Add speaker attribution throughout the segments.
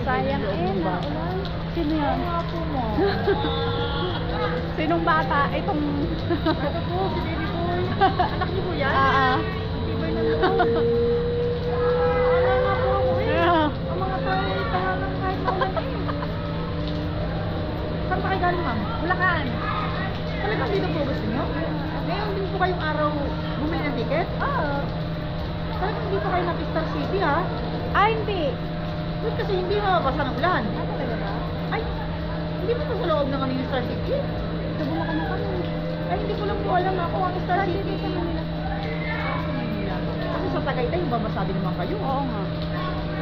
Speaker 1: Sayang naulan. Sino yan?
Speaker 2: Ang apo mo.
Speaker 1: Sinong bata? Itong...
Speaker 2: Ito po, si baby boy. Anak niyo po yan? Tibay na loob. Wala nga po ako eh. Ang mga tao ay tahanang kahit maulan eh. Saan pa kayo galing, ma'am? Bulacan. Talagang dito po gusto niyo? Ngayon din po kayong araw bumili ng ticket? Talagang hindi po kayo na Star City ha?
Speaker 1: Hindi.
Speaker 2: Ba't kasi hindi mababasa ng ulan?
Speaker 1: Talaga ba?
Speaker 2: Ay, hindi ba ito sa loob ng kanina Star City?
Speaker 1: Sa Bulacan na kami.
Speaker 2: Ay, hindi ko lang po alam ako ang Star City. Sa Manila. Sa Manila. Kasi sa Tagaytay, babasa din naman kayo.
Speaker 1: Oo nga.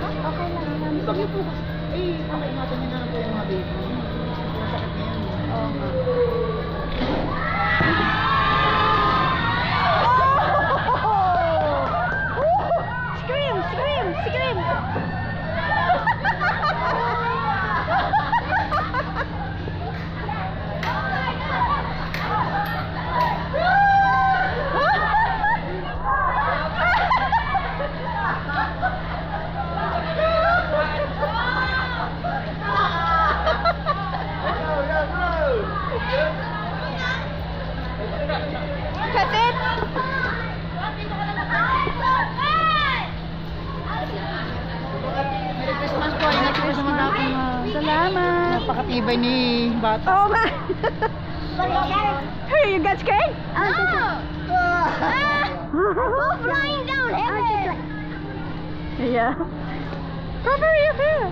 Speaker 1: Okay lang.
Speaker 2: Ang bagyo po kasi. Eh, pakaingatan niyo na lang po yung mga baby. Masakit na yan.
Speaker 1: Oo nga. Scream! Scream! Scream! Kasit!
Speaker 2: Merry Christmas po. Ingat po sa mga natin.
Speaker 1: Salamat!
Speaker 2: Napakatibay ni bata.
Speaker 1: Oo nga! Hey, you got scared?
Speaker 3: Flying down heaven.
Speaker 1: Yeah. Papa, are you here?